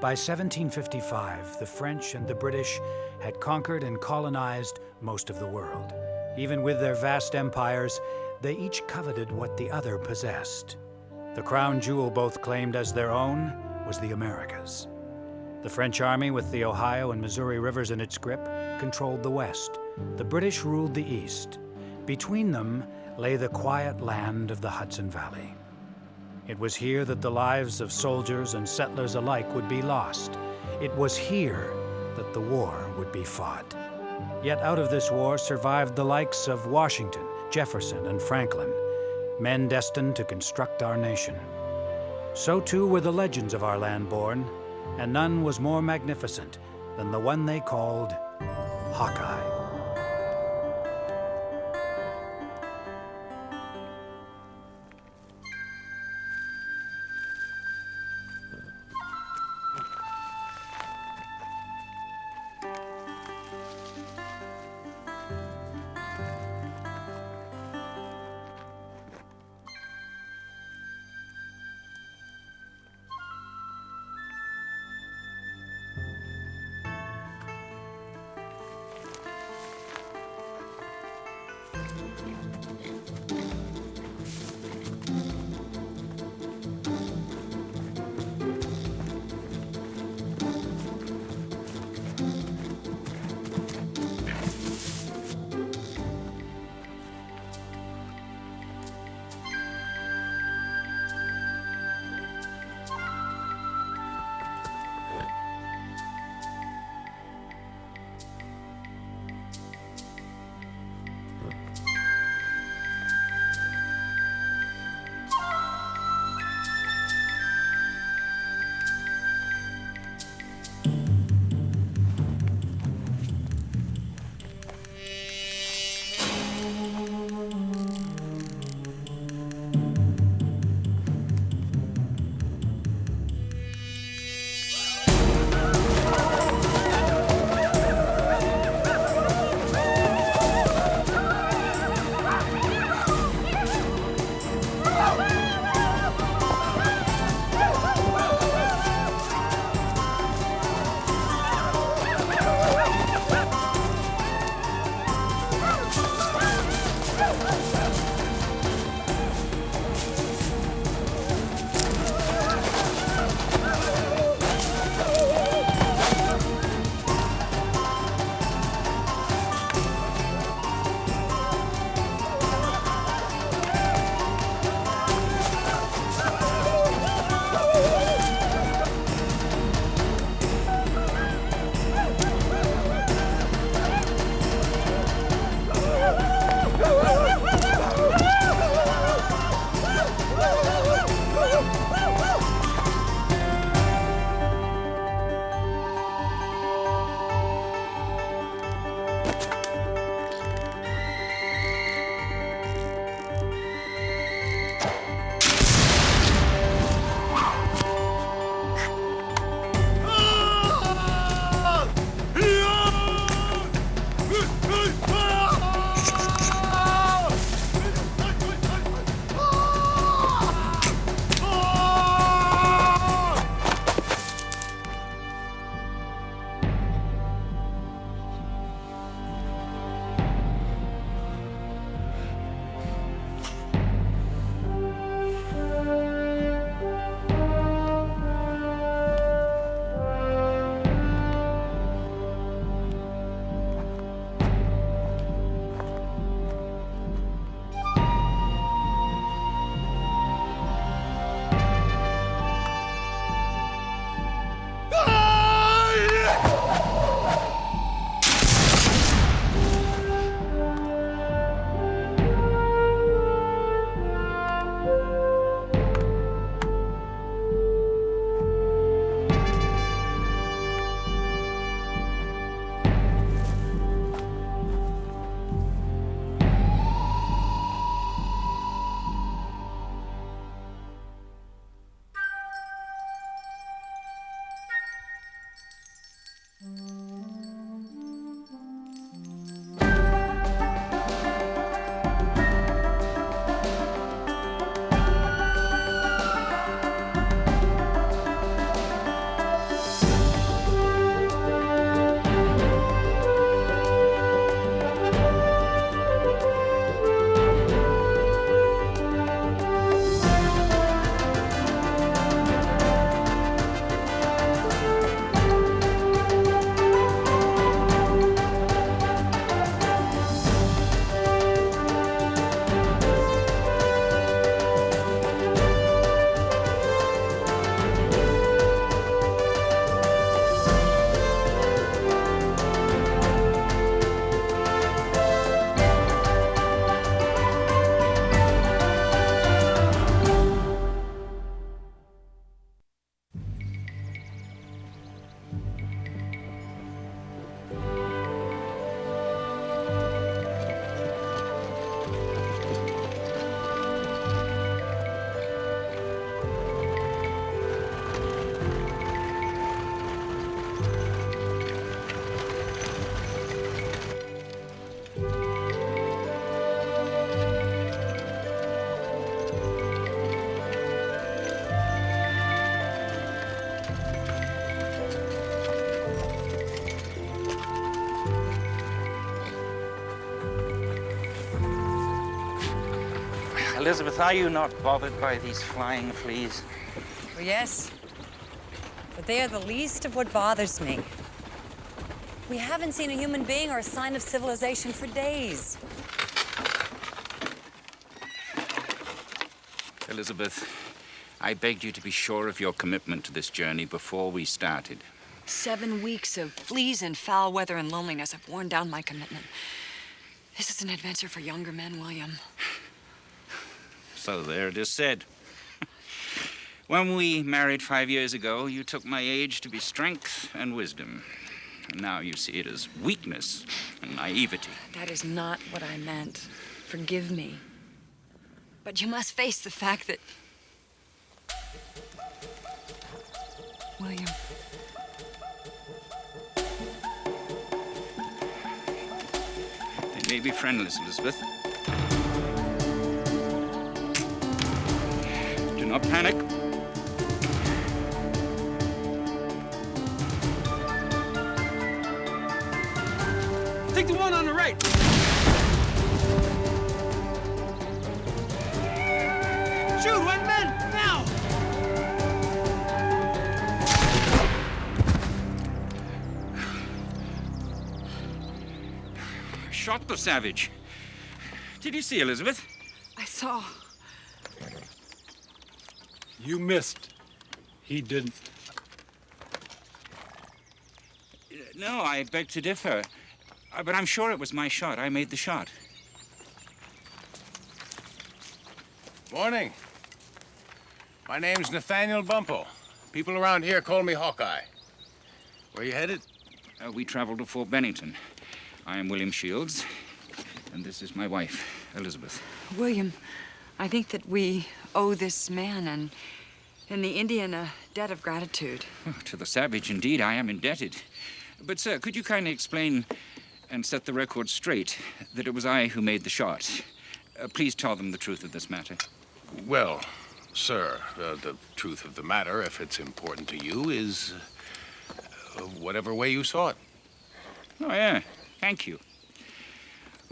By 1755, the French and the British had conquered and colonized most of the world. Even with their vast empires, they each coveted what the other possessed. The crown jewel both claimed as their own was the Americas. The French army, with the Ohio and Missouri rivers in its grip, controlled the West. The British ruled the East. Between them lay the quiet land of the Hudson Valley. It was here that the lives of soldiers and settlers alike would be lost. It was here that the war would be fought. Yet out of this war survived the likes of Washington, Jefferson, and Franklin, men destined to construct our nation. So too were the legends of our land born, and none was more magnificent than the one they called Hawkeye. Elizabeth, are you not bothered by these flying fleas? Well, yes. But they are the least of what bothers me. We haven't seen a human being or a sign of civilization for days. Elizabeth, I begged you to be sure of your commitment to this journey before we started. 7 weeks of fleas and foul weather and loneliness have worn down my commitment. This is an adventure for younger men, William. So there it is said. When we married 5 years ago, you took my age to be strength and wisdom. And now you see it as weakness and naivety. That is not what I meant. Forgive me. But you must face the fact that... William. They may be friendless, Elizabeth. Do not panic. Take the one on the right. Shoot, white men, now! Shot the savage. Did you see, Elizabeth? I saw. You missed. He didn't. No, I beg to differ. But I'm sure it was my shot. I made the shot. Morning. My name's Nathaniel Bumpel. People around here call me Hawkeye. Where you headed? We traveled to Fort Bennington. I am William Shields, and this is my wife, Elizabeth. William, I think that we owe this man and the Indian a debt of gratitude. Oh, to the savage, indeed, I am indebted. But, sir, could you kindly explain and set the record straight that it was I who made the shot? Please tell them the truth of this matter. Well, sir, the truth of the matter, if it's important to you, is whatever way you saw it. Oh, yeah. Thank you.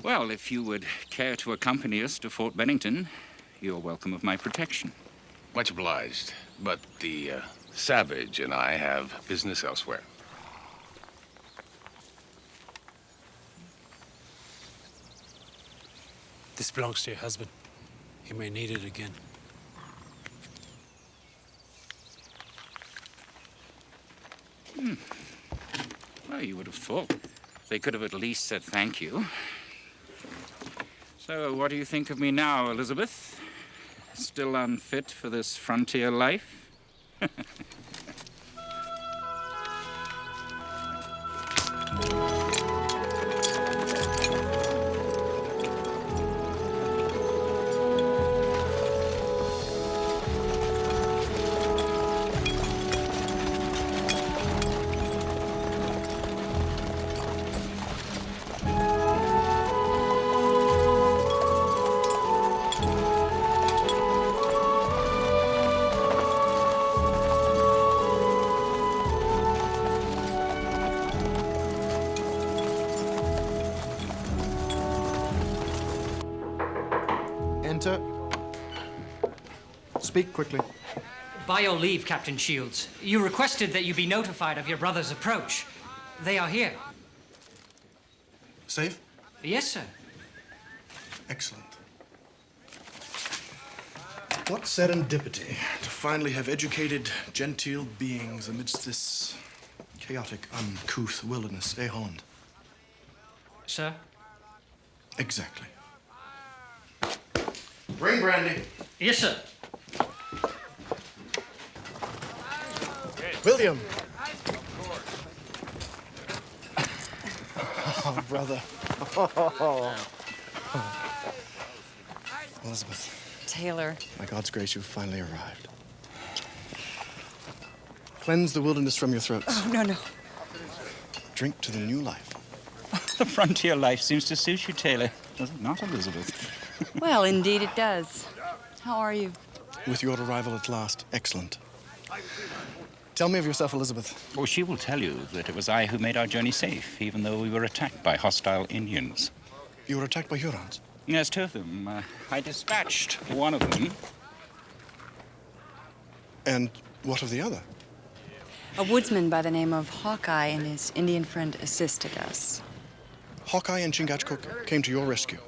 Well, if you would care to accompany us to Fort Bennington, you're welcome of my protection. Much obliged. But the savage and I have business elsewhere. This belongs to your husband. He may need it again. Well, you would have thought they could have at least said thank you. So, what do you think of me now, Elizabeth? Still unfit for this frontier life? Enter. Speak quickly. By your leave, Captain Shields, you requested that you be notified of your brother's approach. They are here. Safe? Yes, sir. Excellent. What serendipity to finally have educated, genteel beings amidst this chaotic, uncouth wilderness, eh, Holland? Sir? Exactly. Bring brandy. Yes, sir. William. Oh, brother. Elizabeth, Taylor. by God's grace, you've finally arrived. Cleanse the wilderness from your throats. Oh, no. Drink to the new life. The frontier life seems to suit you, Taylor. Does it not, Elizabeth? Well, indeed it does. How are you? With your arrival at last, excellent. Tell me of yourself, Elizabeth. Well, she will tell you that it was I who made our journey safe, even though we were attacked by hostile Indians. You were attacked by Hurons? Yes, two of them. I dispatched one of them. And what of the other? A woodsman by the name of Hawkeye and his Indian friend assisted us. Hawkeye and Chingachgook came to your rescue,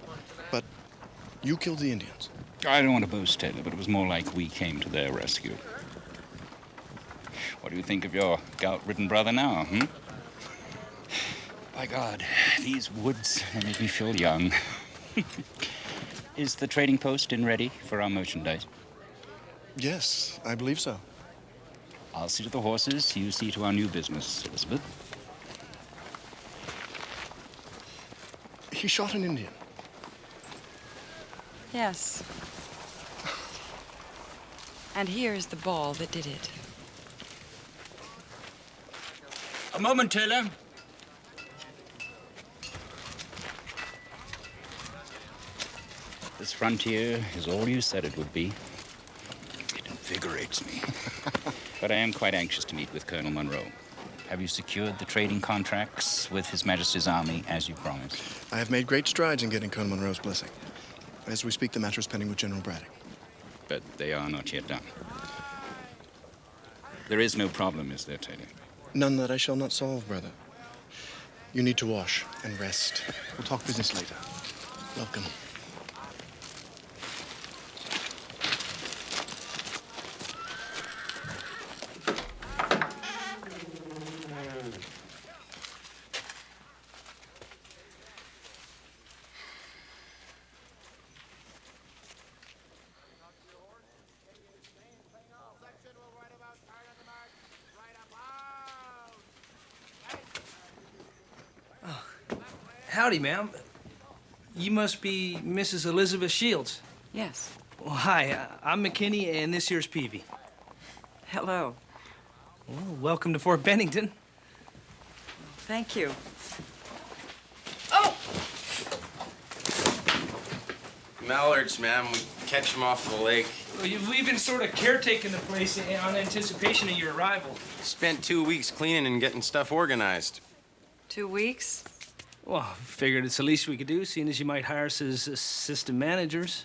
but you killed the Indians. I don't want to boast, Taylor, but it was more like we came to their rescue. What do you think of your gout-ridden brother now, By God, these woods, they make me feel young. Is the trading post in ready for our merchandise? Yes, I believe so. I'll see to the horses. You see to our new business, Elizabeth. He shot an Indian. Yes. And here's the ball that did it. A moment, Taylor. This frontier is all you said it would be. It invigorates me. But I am quite anxious to meet with Colonel Monroe. Have you secured the trading contracts with His Majesty's Army, as you promised? I have made great strides in getting Colonel Monroe's blessing. As we speak, the matter is pending with General Braddock. But they are not yet done. There is no problem, is there, Taylor? None that I shall not solve, brother. You need to wash and rest. We'll talk business later. Welcome. Howdy, ma'am. You must be Mrs. Elizabeth Shields. Yes. Well, hi, I'm McKinney, and this here's Peavy. Hello. Well, welcome to Fort Bennington. Thank you. Oh! Mallards, ma'am. We catch them off the lake. We've been sort of caretaking the place on anticipation of your arrival. Spent 2 weeks cleaning and getting stuff organized. 2 weeks? Well, figured it's the least we could do, seeing as you might hire us as assistant managers.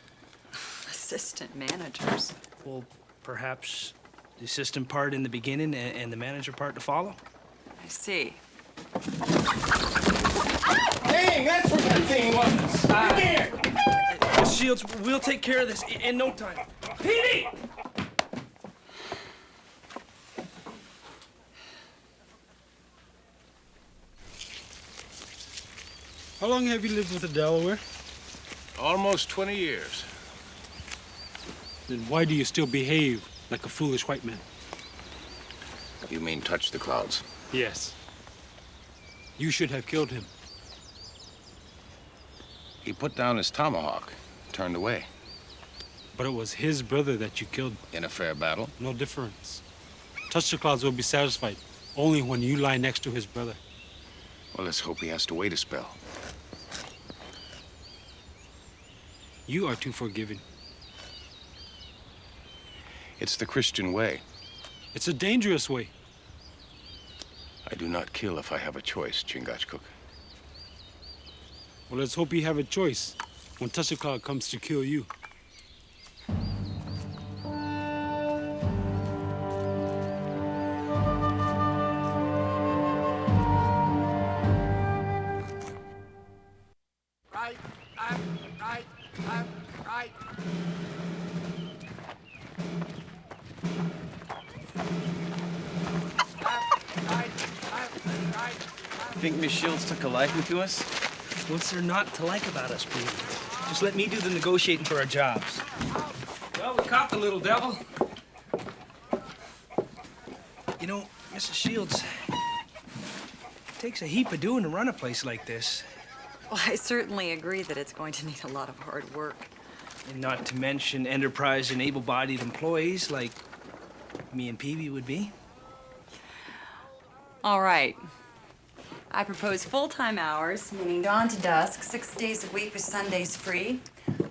Assistant managers? Well, perhaps the assistant part in the beginning and the manager part to follow. I see. Dang, that's what that thing was. Come here. Miss Shields, we'll take care of this in no time. Peavy! How long have you lived with the Delaware? Almost 20 years. Then why do you still behave like a foolish white man? You mean touch the clouds? Yes. You should have killed him. He put down his tomahawk, turned away. But it was his brother that you killed. In a fair battle? No difference. Touch the clouds will be satisfied only when you lie next to his brother. Well, let's hope he has to wait a spell. You are too forgiving. It's the Christian way. It's a dangerous way. I do not kill if I have a choice, Chingachgook. Well, let's hope you have a choice when Touch the Cloud comes to kill you. Right, right. Think Miss Shields took a liking to us? What's there not to like about us, Peavy? Just let me do the negotiating for our jobs. Well, we caught the little devil. You know, Mrs. Shields, it takes a heap of doing to run a place like this. Well, I certainly agree that it's going to need a lot of hard work. And not to mention enterprise and able-bodied employees like me and Peavy would be. All right. I propose full-time hours, meaning dawn to dusk, 6 days a week with Sundays free.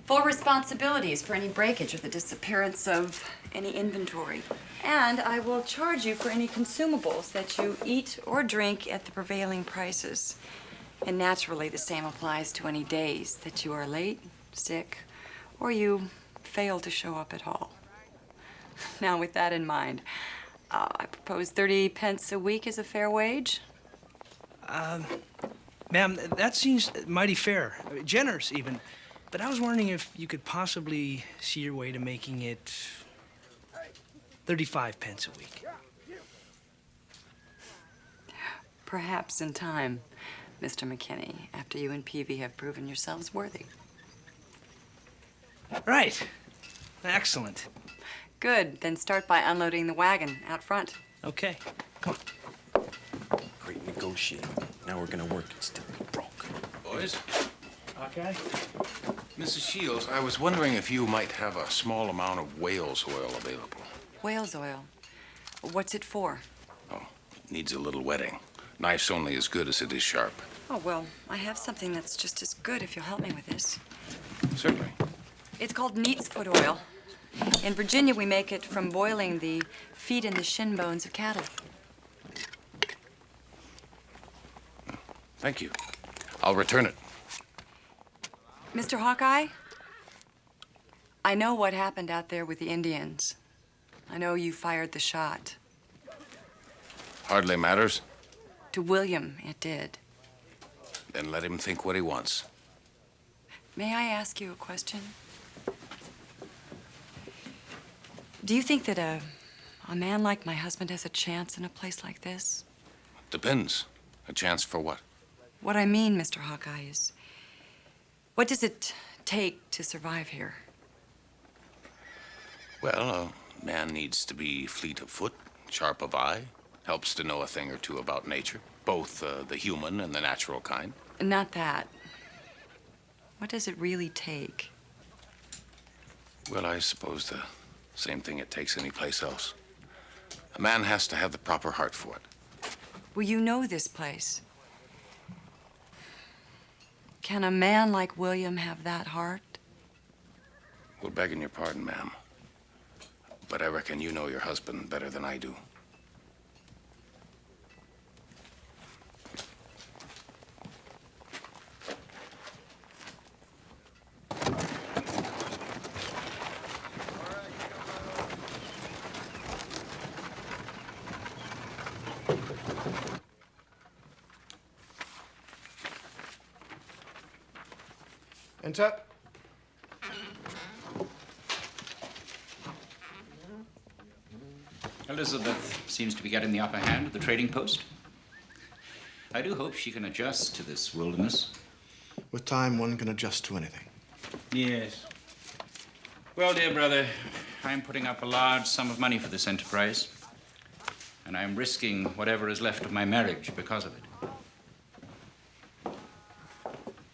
Full responsibilities for any breakage or the disappearance of any inventory. And I will charge you for any consumables that you eat or drink at the prevailing prices. And naturally, the same applies to any days that you are late sick, or you fail to show up at all. Now, with that in mind, I propose 30 pence a week is a fair wage. Ma'am, that seems mighty fair, generous even. But I was wondering if you could possibly see your way to making it 35 pence a week. Perhaps in time, Mr. McKinney, after you and Peavy have proven yourselves worthy. Right. Excellent. Good. Then start by unloading the wagon out front. Okay. Come on. Great negotiating. Now we're gonna work and still be broke. Boys, Hawkeye? Mrs. Shields, I was wondering if you might have a small amount of whale's oil available. Whale's oil. What's it for? Oh, it needs a little wetting. Knife's only as good as it is sharp. Oh, well, I have something that's just as good if you'll help me with this. Certainly. It's called neat's foot oil. In Virginia, we make it from boiling the feet and the shin bones of cattle. Thank you. I'll return it. Mr. Hawkeye, I know what happened out there with the Indians. I know you fired the shot. Hardly matters. To William, it did. Then let him think what he wants. May I ask you a question? Do you think that a man like my husband has a chance in a place like this? Depends. A chance for what? What I mean, Mr. Hawkeye, is what does it take to survive here? Well, a man needs to be fleet of foot, sharp of eye, helps to know a thing or two about nature, both the human and the natural kind. Not that. What does it really take? Well, I suppose the same thing it takes any place else. A man has to have the proper heart for it. Well, you know this place. Can a man like William have that heart? Well, begging your pardon, ma'am, but I reckon you know your husband better than I do. Enter. Elizabeth seems to be getting the upper hand at the trading post. I do hope she can adjust to this wilderness. With time, one can adjust to anything. Yes. Well, dear brother, I'm putting up a large sum of money for this enterprise, and I'm risking whatever is left of my marriage because of it.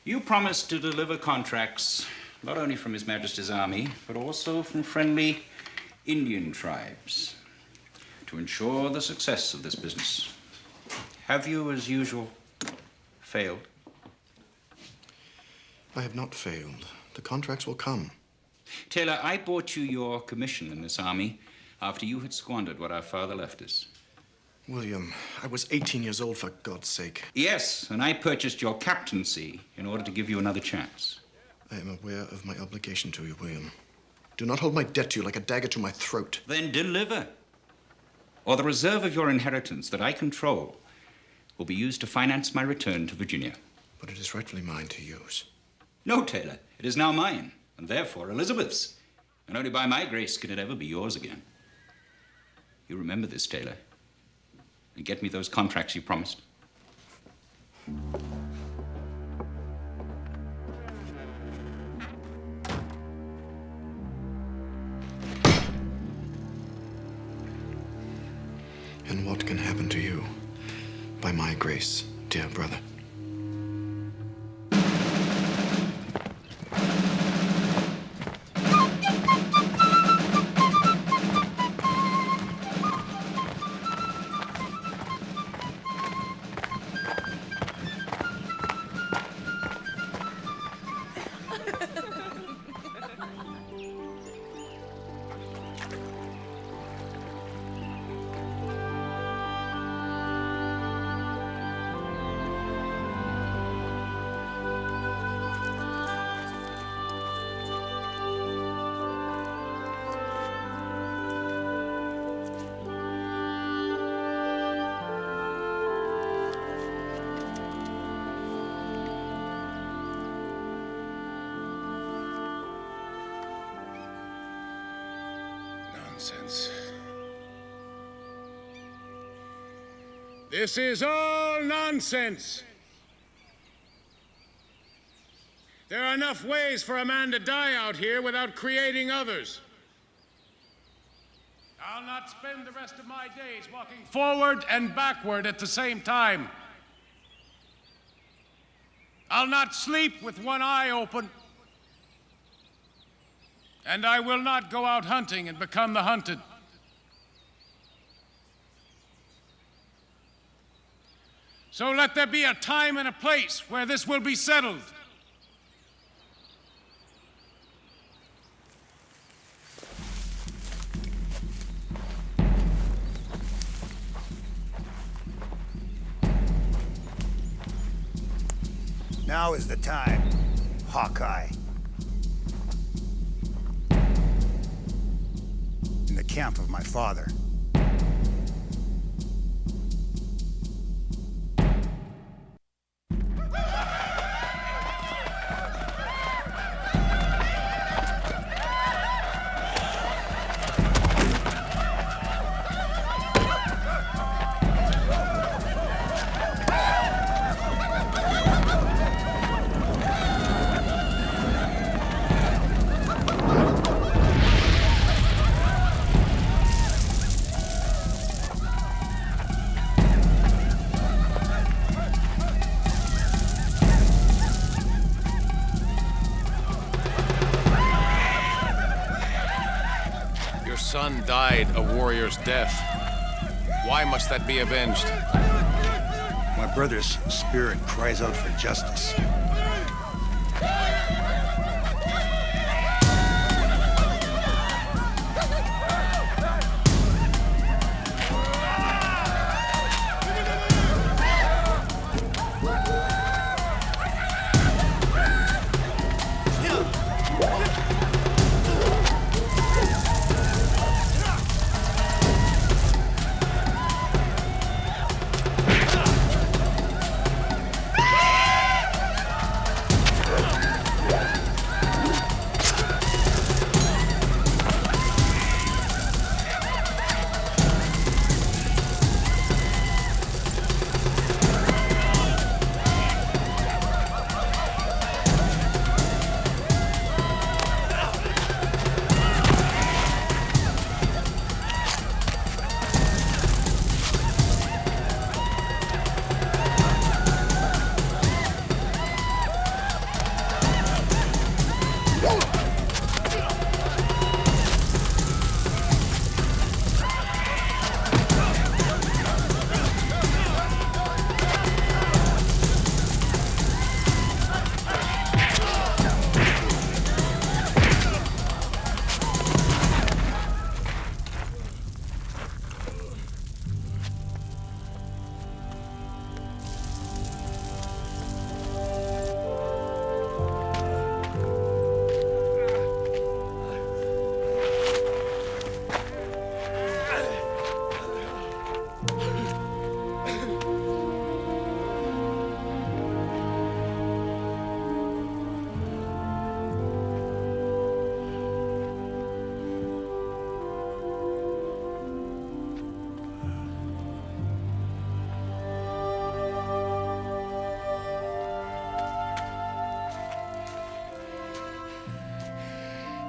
You promised to deliver contracts not only from His Majesty's army, but also from friendly Indian tribes to ensure the success of this business. Have you, as usual, failed? I have not failed. The contracts will come. Taylor, I bought you your commission in this army after you had squandered what our father left us. William, I was 18 years old, for God's sake. Yes, and I purchased your captaincy in order to give you another chance. I am aware of my obligation to you, William. Do not hold my debt to you like a dagger to my throat. Then deliver. Or the reserve of your inheritance that I control will be used to finance my return to Virginia. But it is rightfully mine to use. No, Taylor, it is now mine, and therefore Elizabeth's. And only by my grace can it ever be yours again. You remember this, Taylor, and get me those contracts you promised. And what can happen to you by my grace, dear brother? nonsense. This is all nonsense. There are enough ways for a man to die out here without creating others. I'll not spend the rest of my days walking forward and backward at the same time. I'll not sleep with one eye open. And I will not go out hunting and become the hunted. So let there be a time and a place where this will be settled. Now is the time, Hawkeye. In the camp of my father. Son died a warrior's death. Why must that be avenged? My brother's spirit cries out for justice.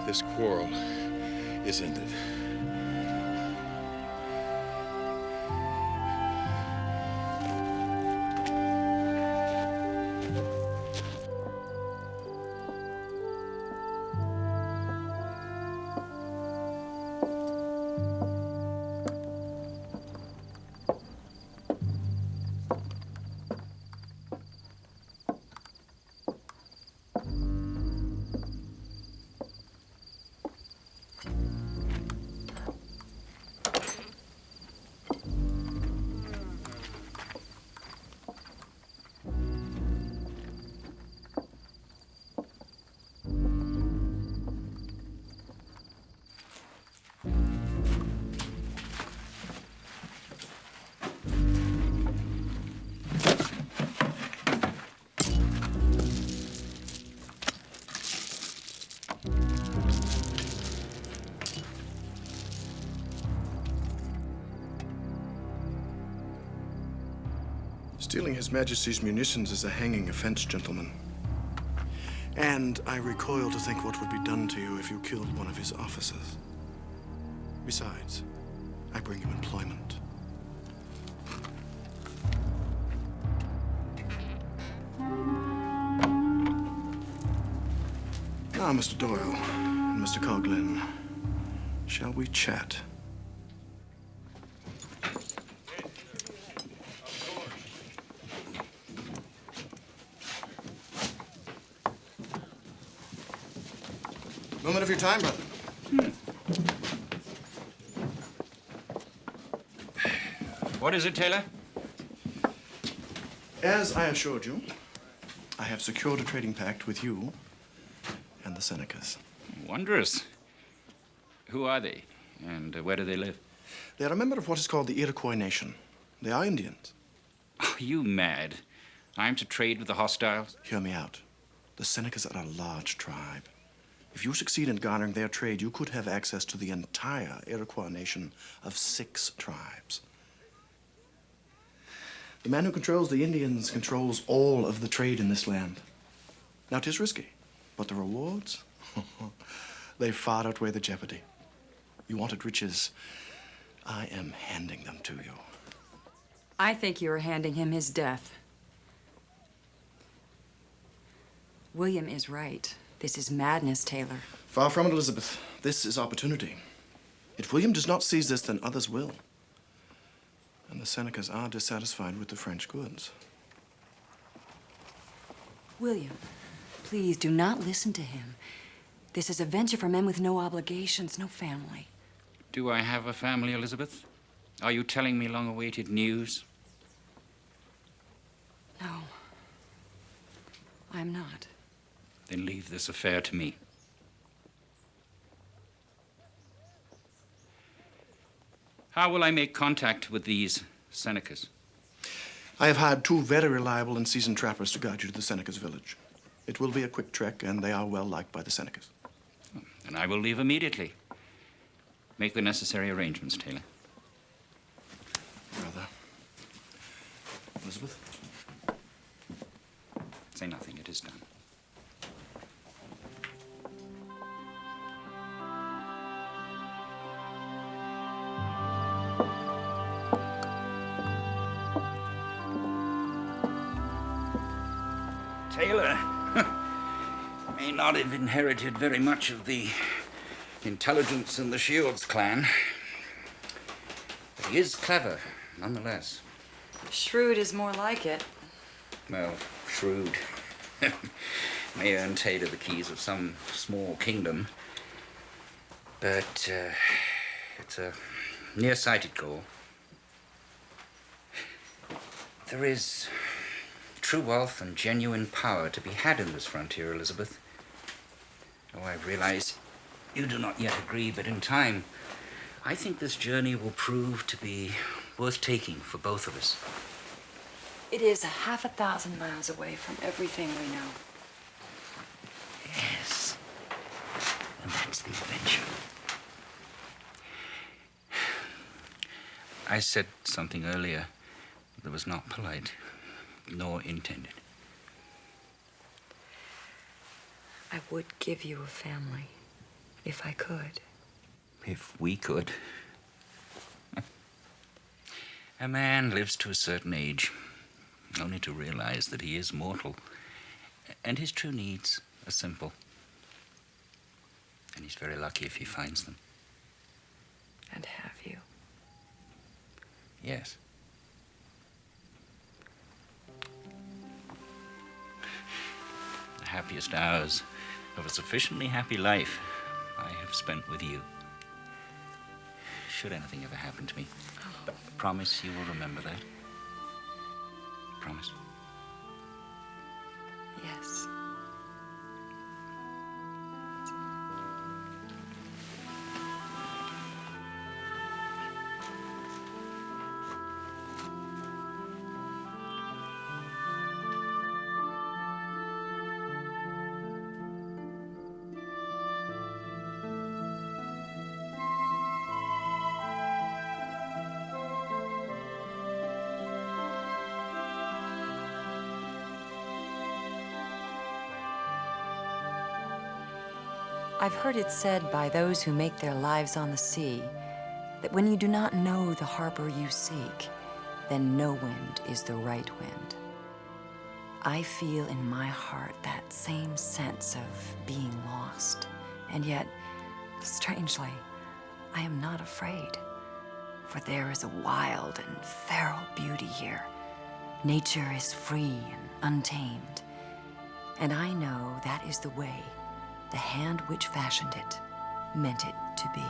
This quarrel is ended. Stealing His Majesty's munitions is a hanging offense, gentlemen. And I recoil to think what would be done to you if you killed one of his officers. Besides, I bring you employment. Now, Mr. Doyle and Mr. Coughlin, shall we chat? Moment of your time, brother. What is it, Taylor? As I assured you, I have secured a trading pact with you and the Senecas. Wondrous. Who are they, and where do they live? They are a member of what is called the Iroquois Nation. They are Indians. Are you mad? I'm to trade with the hostiles? Hear me out. The Senecas are a large tribe. If you succeed in garnering their trade, you could have access to the entire Iroquois nation of 6 tribes. The man who controls the Indians controls all of the trade in this land. Now, it is risky, but the rewards, they far outweigh the jeopardy. You wanted riches, I am handing them to you. I think you are handing him his death. William is right. This is madness, Taylor. Far from it, Elizabeth. This is opportunity. If William does not seize this, then others will. And the Senecas are dissatisfied with the French goods. William, please do not listen to him. This is a venture for men with no obligations, no family. Do I have a family, Elizabeth? Are you telling me long-awaited news? No, I'm not. Then leave this affair to me. How will I make contact with these Senecas? I have hired 2 very reliable and seasoned trappers to guide you to the Senecas' village. It will be a quick trek, and they are well liked by the Senecas. And I will leave immediately. Make the necessary arrangements, Taylor. Brother. Elizabeth? Say nothing. It is done. Taylor may not have inherited very much of the intelligence in the Shields clan, but he is clever, nonetheless. Shrewd is more like it. Well, shrewd. May earn Taylor the keys of some small kingdom, but it's a nearsighted goal. There is true wealth and genuine power to be had in this frontier, Elizabeth. Oh, I realize you do not yet agree, but in time, I think this journey will prove to be worth taking for both of us. It is 1,000 miles away from everything we know. Yes. And that's the adventure. I said something earlier that was not polite, nor intended. I would give you a family, if I could. If we could. A man lives to a certain age, only to realize that he is mortal, and his true needs are simple. And he's very lucky if he finds them. And have you? Yes. The happiest hours of a sufficiently happy life I have spent with you. Should anything ever happen to me, promise you will remember that. Promise. Yes. I've heard it said by those who make their lives on the sea that when you do not know the harbor you seek, then no wind is the right wind. I feel in my heart that same sense of being lost, and yet, strangely, I am not afraid, for there is a wild and feral beauty here. Nature is free and untamed, and I know that is the way the hand which fashioned it meant it to be.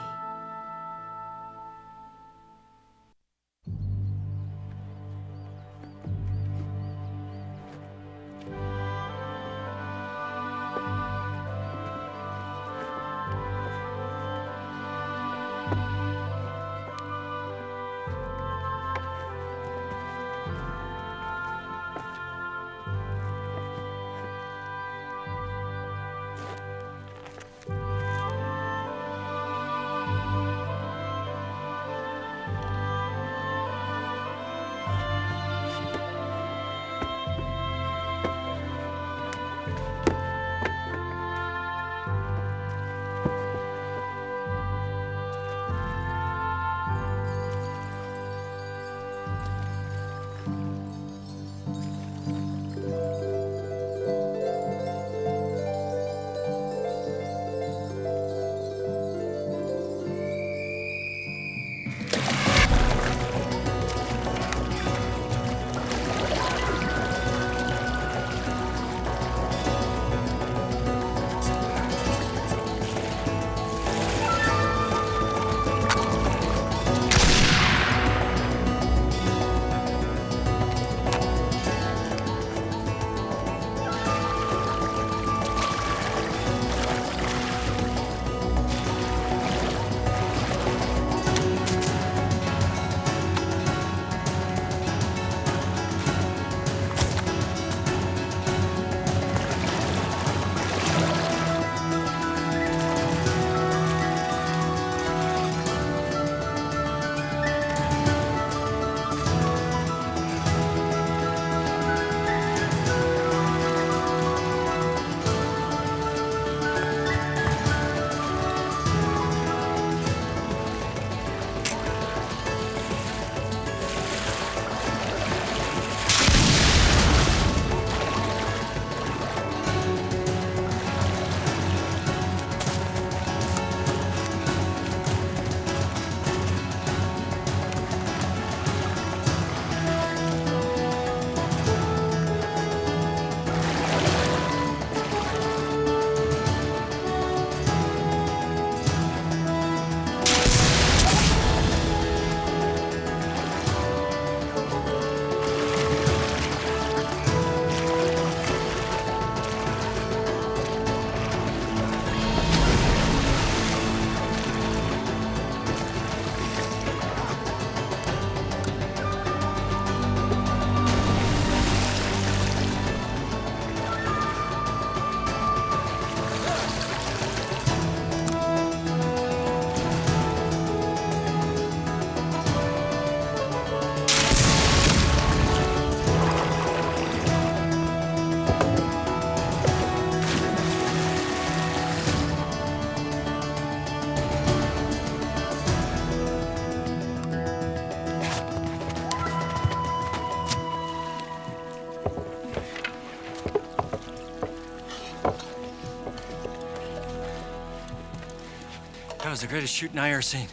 That was the greatest shooting I ever seen.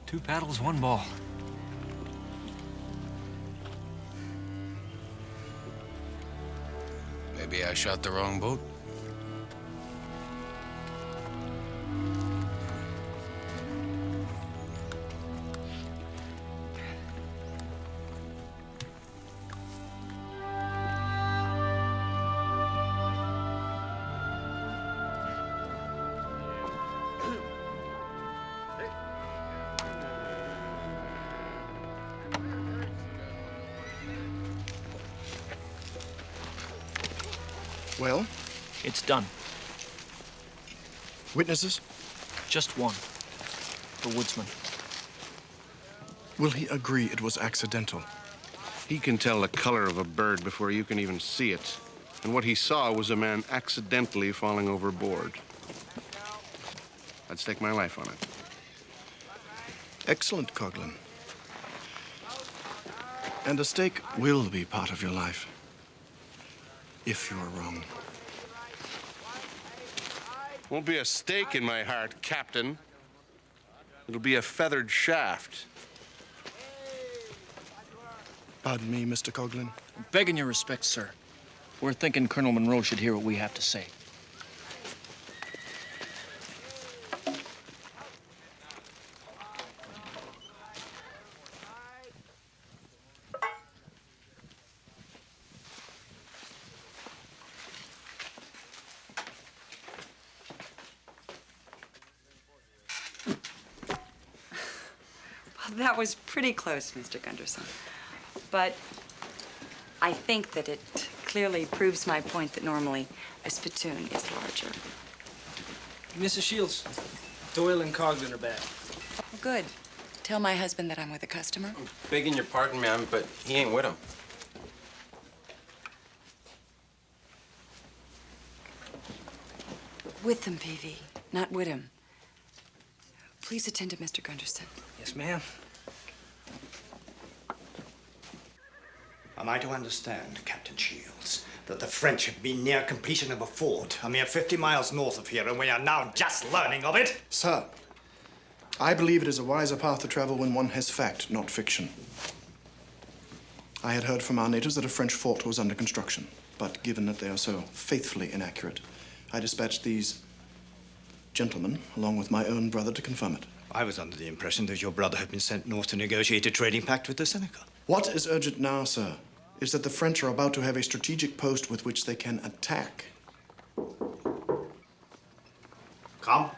2 paddles, 1 ball. Maybe I shot the wrong boat. Well? It's done. Witnesses? Just one. The woodsman. Will he agree it was accidental? He can tell the color of a bird before you can even see it. And what he saw was a man accidentally falling overboard. I'd stake my life on it. Excellent, Coghlan. And a stake will be part of your life. If you're wrong. Won't be a stake in my heart, Captain. It'll be a feathered shaft. Pardon me, Mr. Coghlan. Begging your respect, sir. We're thinking Colonel Monroe should hear what we have to say. Well, that was pretty close, Mr. Gunderson. But I think that it clearly proves my point that normally a spittoon is larger. Mrs. Shields, Doyle and Cogden are back. Well, good. Tell my husband that I'm with a customer. Begging your pardon, ma'am, but he ain't with him. With them, PV, not with him. Please attend to Mr. Gunderson. Yes, ma'am. Am I to understand, Captain Shields, that the French have been near completion of a fort a mere 50 miles north of here, and we are now just learning of it? Sir, I believe it is a wiser path to travel when one has fact, not fiction. I had heard from our natives that a French fort was under construction, but given that they are so faithfully inaccurate, I dispatched these gentlemen, along with my own brother, to confirm it. I was under the impression that your brother had been sent north to negotiate a trading pact with the Seneca. What is urgent now, sir, is that the French are about to have a strategic post with which they can attack. Come.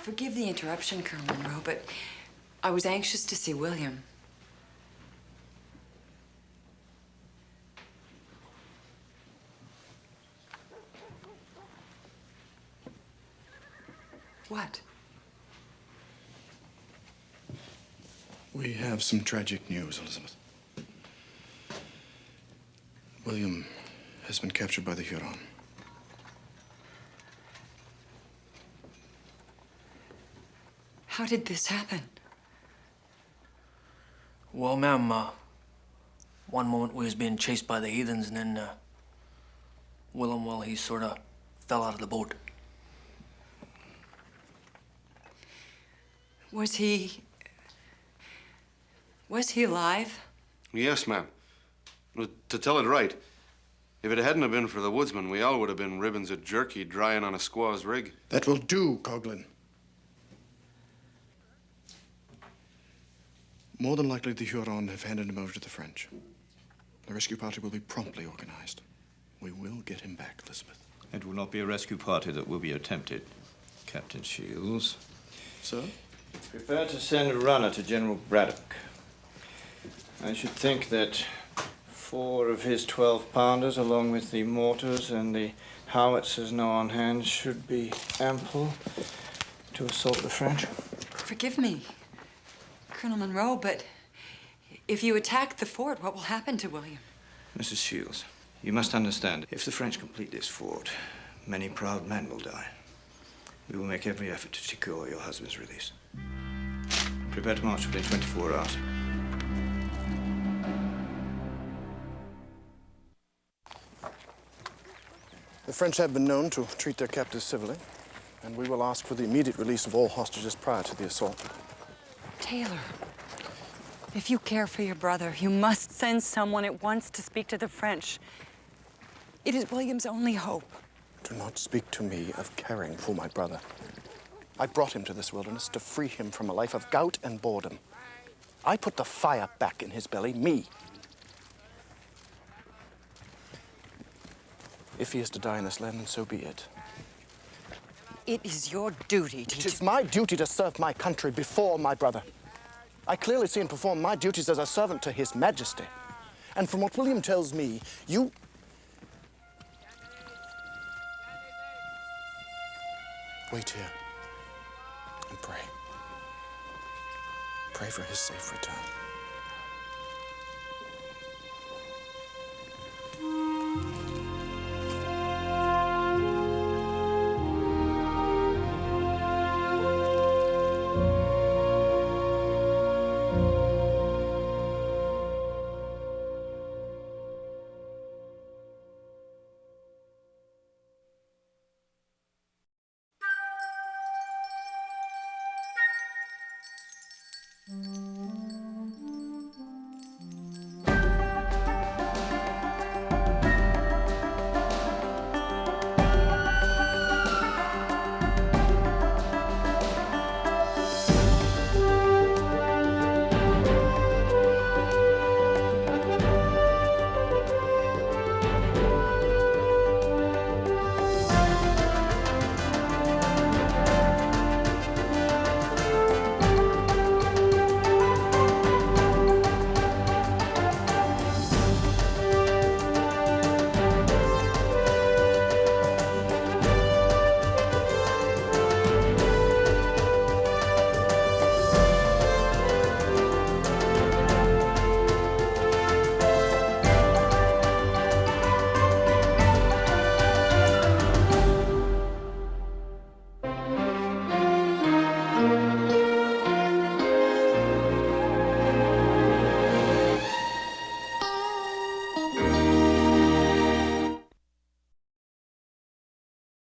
Forgive the interruption, Colonel Monroe, but I was anxious to see William. What? We have some tragic news, Elizabeth. William has been captured by the Huron. How did this happen? Well, ma'am, one moment we was being chased by the heathens, and then, Willem, well, he sort of fell out of the boat. Was he alive? Yes, ma'am. Well, to tell it right, if it hadn't have been for the woodsman, we all would have been ribbons of jerky drying on a squaw's rig. That will do, Coghlan. More than likely, the Huron have handed him over to the French. The rescue party will be promptly organized. We will get him back, Elizabeth. It will not be a rescue party that will be attempted, Captain Shields. Sir? Prepare to send a runner to General Braddock. I should think that 4 of his 12-pounders, along with the mortars and the howitzers now on hand, should be ample to assault the French. Forgive me, Colonel Monroe, but if you attack the fort, what will happen to William? Mrs. Shields, you must understand, if the French complete this fort, many proud men will die. We will make every effort to secure your husband's release. Prepare to march within 24 hours. The French have been known to treat their captives civilly, and we will ask for the immediate release of all hostages prior to the assault. Taylor, if you care for your brother, you must send someone at once to speak to the French. It is William's only hope. Do not speak to me of caring for my brother. I brought him to this wilderness to free him from a life of gout and boredom. I put the fire back in his belly, me. If he is to die in this land, then so be it. It is your duty to... It is my duty to serve my country before my brother. I clearly see and perform my duties as a servant to His Majesty. And from what William tells me, you... Wait here and pray. Pray for his safe return. Mm-hmm.